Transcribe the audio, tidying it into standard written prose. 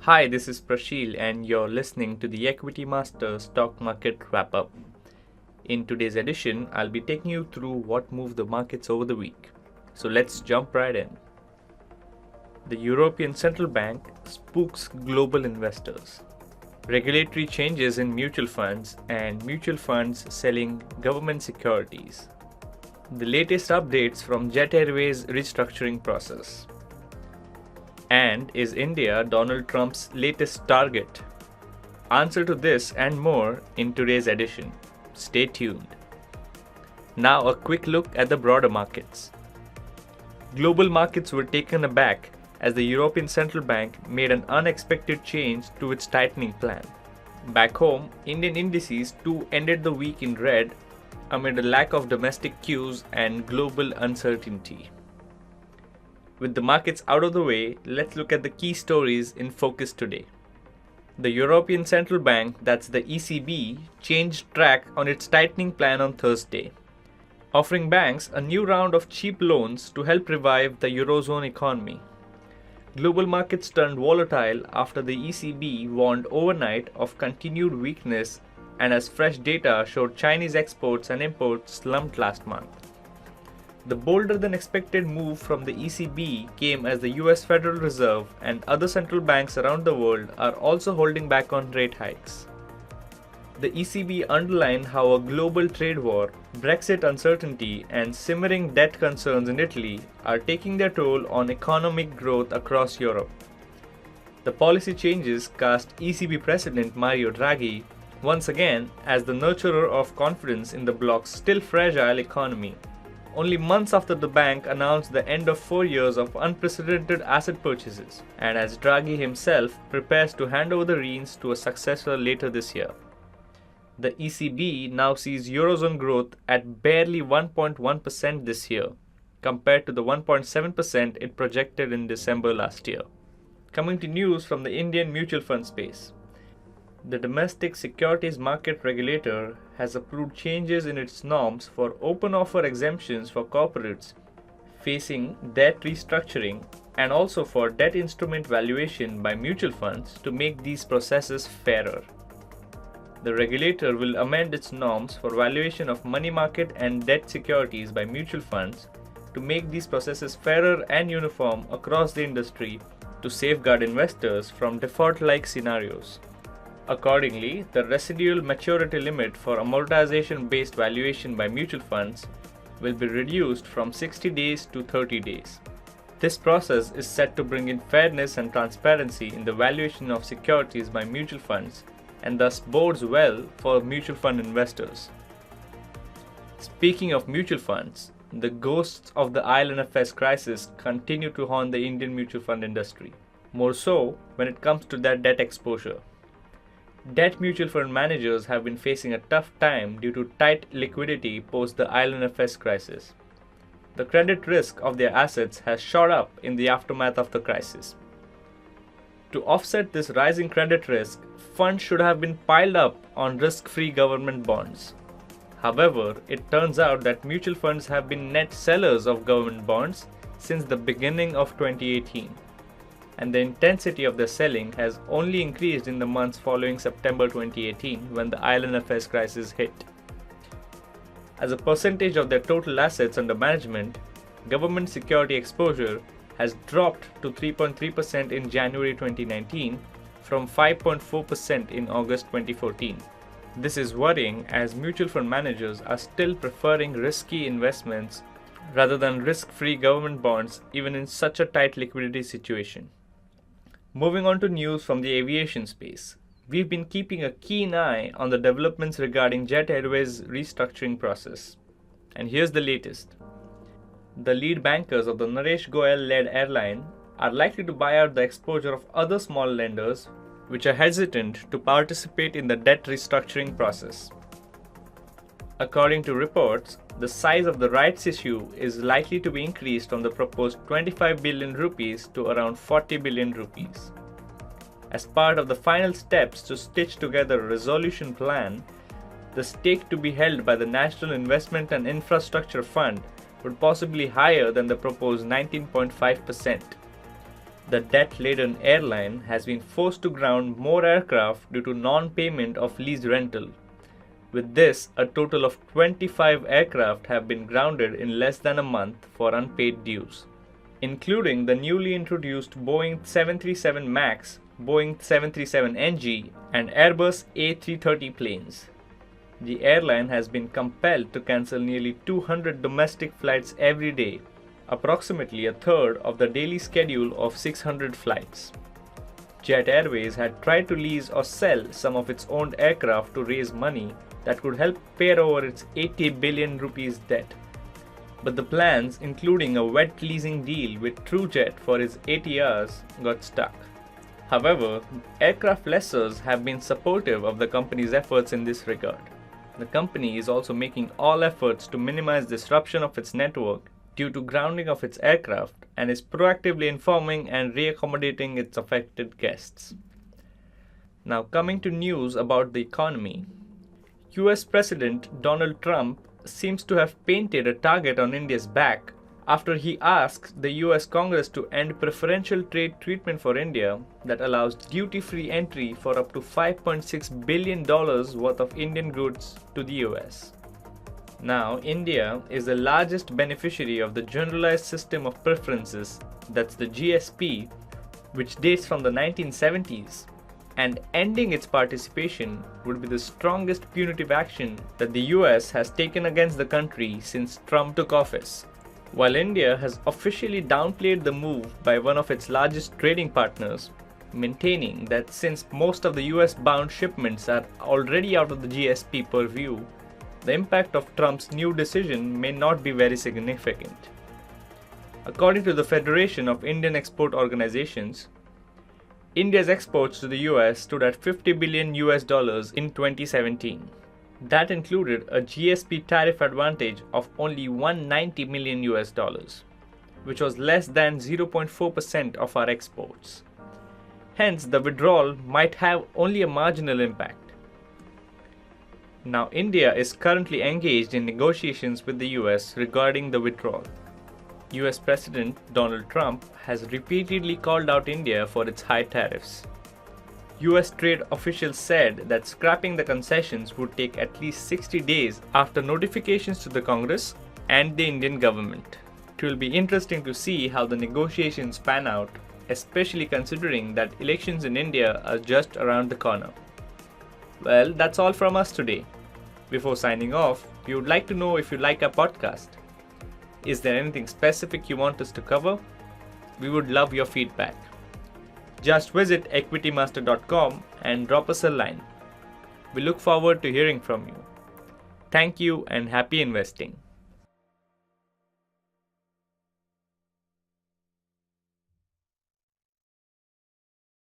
Hi, this is Prashil, and you're listening to the Equity Master Stock Market Wrap Up. In today's edition, I'll be taking you through what moved the markets over the week. So let's jump right in. The European Central Bank spooks global investors. Regulatory changes in mutual funds and mutual funds selling government securities. The latest updates from Jet Airways restructuring process. And is India Donald Trump's latest target? Answer to this and more in today's edition. Stay tuned. Now a quick look at the broader markets. Global markets were taken aback as the European Central Bank made an unexpected change to its tightening plan. Back home, Indian indices too ended the week in red amid a lack of domestic cues and global uncertainty. With the markets out of the way, let's look at the key stories in focus today. The European Central Bank, that's the ECB, changed track on its tightening plan on Thursday, offering banks a new round of cheap loans to help revive the Eurozone economy. Global markets turned volatile after the ECB warned overnight of continued weakness and as fresh data showed Chinese exports and imports slumped last month. The bolder than expected move from the ECB came as the US Federal Reserve and other central banks around the world are also holding back on rate hikes. The ECB underlined how a global trade war, Brexit uncertainty, and simmering debt concerns in Italy are taking their toll on economic growth across Europe. The policy changes cast ECB President Mario Draghi once again as the nurturer of confidence in the bloc's still fragile economy. Only months after the bank announced the end of 4 years of unprecedented asset purchases, and as Draghi himself prepares to hand over the reins to a successor later this year. The ECB now sees Eurozone growth at barely 1.1% this year, compared to the 1.7% it projected in December last year. Coming to news from the Indian mutual fund space. The domestic securities market regulator has approved changes in its norms for open offer exemptions for corporates facing debt restructuring and also for debt instrument valuation by mutual funds to make these processes fairer. The regulator will amend its norms for valuation of money market and debt securities by mutual funds to make these processes fairer and uniform across the industry to safeguard investors from default-like scenarios. Accordingly, the residual maturity limit for amortization-based valuation by mutual funds will be reduced from 60 days to 30 days. This process is set to bring in fairness and transparency in the valuation of securities by mutual funds and thus bodes well for mutual fund investors. Speaking of mutual funds, the ghosts of the IL&FS crisis continue to haunt the Indian mutual fund industry, more so when it comes to their debt exposure. Debt mutual fund managers have been facing a tough time due to tight liquidity post the IL&FS crisis. The credit risk of their assets has shot up in the aftermath of the crisis. To offset this rising credit risk, funds should have been piled up on risk-free government bonds. However, it turns out that mutual funds have been net sellers of government bonds since the beginning of 2018. And the intensity of their selling has only increased in the months following September 2018 when the IL&FS crisis hit. As a percentage of their total assets under management, government security exposure has dropped to 3.3% in January 2019 from 5.4% in August 2014. This is worrying as mutual fund managers are still preferring risky investments rather than risk-free government bonds even in such a tight liquidity situation. Moving on to news from the aviation space. We've been keeping a keen eye on the developments regarding Jet Airways' restructuring process. And here's the latest. The lead bankers of the Naresh Goyal-led airline are likely to buy out the exposure of other small lenders which are hesitant to participate in the debt restructuring process. According to reports, the size of the rights issue is likely to be increased from the proposed 25 billion rupees to around 40 billion rupees. As part of the final steps to stitch together a resolution plan, the stake to be held by the National Investment and Infrastructure Fund would possibly higher than the proposed 19.5%. The debt-laden airline has been forced to ground more aircraft due to non-payment of lease rental. With this, a total of 25 aircraft have been grounded in less than a month for unpaid dues, including the newly introduced Boeing 737 MAX, Boeing 737 NG, and Airbus A330 planes. The airline has been compelled to cancel nearly 200 domestic flights every day, approximately a third of the daily schedule of 600 flights. Jet Airways had tried to lease or sell some of its owned aircraft to raise money that could help pay over its 80 billion rupees debt. But the plans, including a wet leasing deal with TrueJet for its ATRs, got stuck. However, aircraft lessors have been supportive of the company's efforts in this regard. The company is also making all efforts to minimize disruption of its network due to grounding of its aircraft and is proactively informing and reaccommodating its affected guests. Now coming to news about the economy. US President Donald Trump seems to have painted a target on India's back after he asked the US Congress to end preferential trade treatment for India that allows duty-free entry for up to $5.6 billion worth of Indian goods to the US. Now, India is the largest beneficiary of the Generalized System of Preferences, that's the GSP, which dates from the 1970s, and ending its participation would be the strongest punitive action that the US has taken against the country since Trump took office. While India has officially downplayed the move by one of its largest trading partners, maintaining that since most of the US-bound shipments are already out of the GSP purview, the impact of Trump's new decision may not be very significant. According to the Federation of Indian Export Organizations, India's exports to the US stood at $50 billion in 2017. That included a GSP tariff advantage of only $190 million, which was less than 0.4% of our exports. Hence, the withdrawal might have only a marginal impact. Now, India is currently engaged in negotiations with the US regarding the withdrawal. US President Donald Trump has repeatedly called out India for its high tariffs. US trade officials said that scrapping the concessions would take at least 60 days after notifications to the Congress and the Indian government. It will be interesting to see how the negotiations pan out, especially considering that elections in India are just around the corner. Well, that's all from us today. Before signing off, we would like to know if you like our podcast. Is there anything specific you want us to cover? We would love your feedback. Just visit equitymaster.com and drop us a line. We look forward to hearing from you. Thank you and happy investing.